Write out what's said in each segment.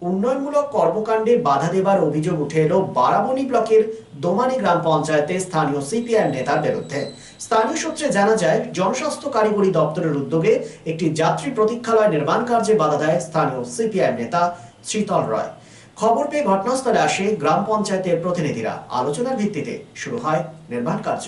উন্নয়নমূলক কর্মকাণ্ডে বাধা দেবার অভিযোগ উঠে এলো বারাবণী ব্লকের দোমানী গ্রাম পঞ্চায়েতে স্থানীয় সিপিআইএম নেতার বিরুদ্ধে। স্থানীয় সূত্রে জানা যায়, জনস্বাস্থ্য কারিগরি দপ্তরের উদ্যোগে একটি যাত্রী প্রতীক্ষালয় নির্মাণ কার্যে বাধা দেয় স্থানীয় সিপিআইএম নেতা শীতল রায়। খবর পেয়ে ঘটনাস্থলে আসে গ্রাম পঞ্চায়েতের প্রতিনিধিরা। আলোচনার ভিত্তিতে শুরু হয় নির্মাণ কার্য।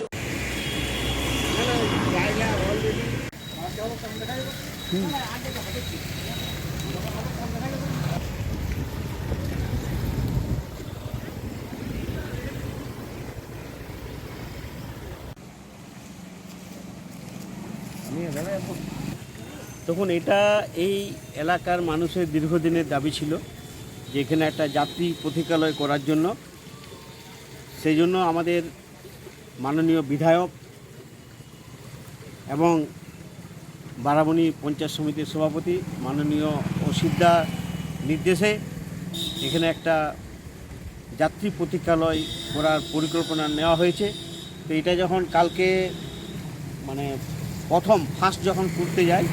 তখন এটা এই এলাকার মানুষের দীর্ঘদিনের দাবি ছিল যে এখানে একটা যাত্রী প্রতীক্ষালয় করার জন্য। সেই জন্য আমাদের মাননীয় বিধায়ক এবং বারাবণী পঞ্চায়েত সমিতির সভাপতি মাননীয় অসিতদার নির্দেশে এখানে একটা যাত্রী প্রতীক্ষালয় করার পরিকল্পনা নেওয়া হয়েছে। তো এটা যখন কালকে ফার্স্ট যখন করতে যায়,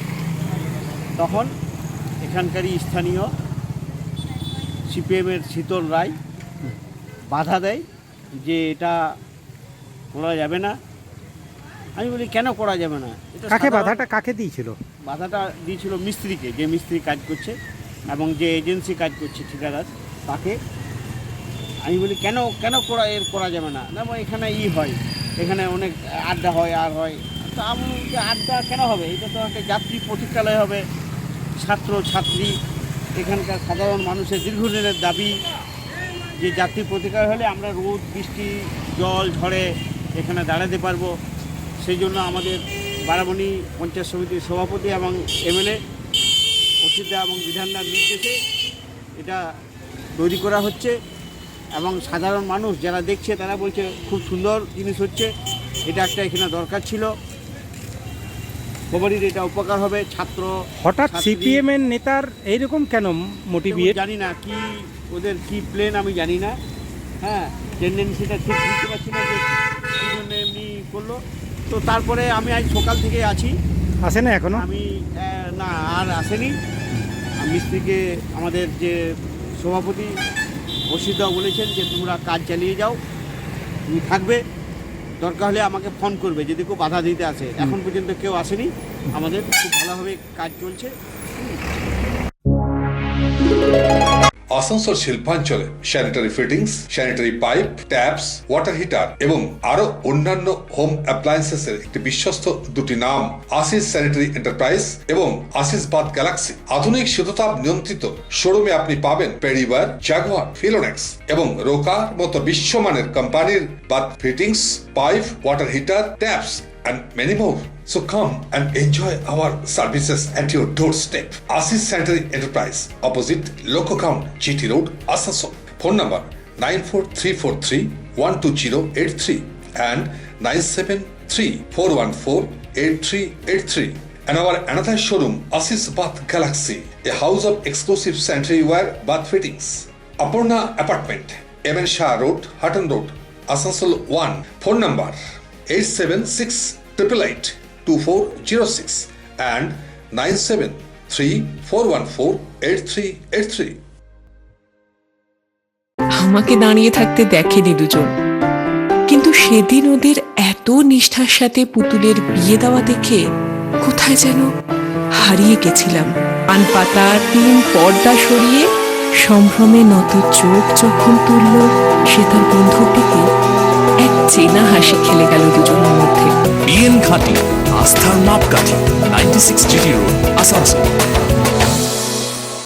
তখন এখানকারই স্থানীয় সিপিএমের শীতল রায় বাধা দেয় যে এটা করা যাবে না। আমি বলি কেন করা যাবে না? কাকে দিয়েছিল? বাধাটা দিয়েছিল মিস্ত্রিকে, যে মিস্ত্রি কাজ করছে এবং যে এজেন্সি কাজ করছে ঠিকাদার তাকে। আমি বলি কেন করা যাবে না? না এখানে হয়, এখানে অনেক আড্ডা হয় আর হয়। তো আমি যে আড্ডা কেন হবে? এটা তো একটা যাত্রী প্রতীক্ষালয় হবে। ছাত্র ছাত্রী এখানকার সাধারণ মানুষের দীর্ঘদিনের দাবি যে যাত্রী প্রতীক্ষালয় হলে আমরা রোদ বৃষ্টি জল ঝড়ে এখানে দাঁড়াতে পারবো। সেই জন্য আমাদের বারাবণী পঞ্চায়েত সমিতির সভাপতি এবং এমএলএ অসিতদা এবং বিধানদার নির্দেশে এটা তৈরি করা হচ্ছে। এবং সাধারণ মানুষ যারা দেখছে তারা বলছে খুব সুন্দর জিনিস হচ্ছে, এটা একটা এখানে দরকার ছিল, সবারই এটা উপকার হবে। ছাত্র হঠাৎ সিপিএম এর নেতার এইরকম কেন মোটিভেট জানি না, কি ওদের কি প্ল্যান আমি জানি না। হ্যাঁ, টেন্ডেন্সিটা ঠিক বুঝতে পারছি না যে কী জন্য এমনি করলো। তো তারপরে আমি আজ সকাল থেকে আছি। আসে না এখনো? আমি না আর আসেনি। মিস্ত্রিকে আমাদের যে সভাপতি অসিতদা বলেছেন যে তোমরা কাজ চালিয়ে যাও, তুমি থাকবে, দরকার হলে আমাকে ফোন করবে যদি কেউ বাধা দিতে আসে। এখন পর্যন্ত কেউ আসেনি, আমাদের খুব ভালোভাবে কাজ চলছে। আসানসোল শিল্পাঞ্চলে sanitary fittings, sanitary pipe, taps, water heater এবং আরো অন্যান্য হোম অ্যাপ্লায়েন্সেস এর একটি বিশ্বস্ত দুটি নাম আশিস স্যানিটারি এন্টারপ্রাইজ এবং আশিস বাথ গ্যালাক্সি। আধুনিক শীততাপ নিয়ন্ত্রিত শোরুমে আপনি পাবেন পেরিবার, জাগুয়ার, ফিলোনেক্স এবং রোকার মতো বিশ্বমানের কোম্পানির bath fittings, pipe, water heater, taps and many more. So come and enjoy our services at your doorstep. Asis Sanitary Enterprise, opposite Loco Ground, GT Road, Asansol. Phone number 94343-12083 and 973-414-8383. And our another showroom, Asis Bath Galaxy, a house of exclusive sanitary ware bath fittings. Apurna Apartment, MN Shah Road, Hutton Road, Asansol 1. Phone number 876-888-2406 and 973-414-8383. আমাকে দাঁড়িয়ে থাকতে দেখেনি দুজন, কিন্তু সেদিন ওদের এত নিষ্ঠার সাথে পুতুলের বিয়ে দেওয়া দেখে কোথায় যেন হারিয়ে গেছিলাম। পান পাতা টিন পর্দা সরিয়ে সম্ভ্রমে নত চোখ যখন তুলল সে তার বন্ধুর দিকে, এক চেনা হাসি খেলে গেল দুজনের মধ্যে। বিএন ঘাটি, আস্থার মাপকাঠি, 96 GT রোড, আসানসোল।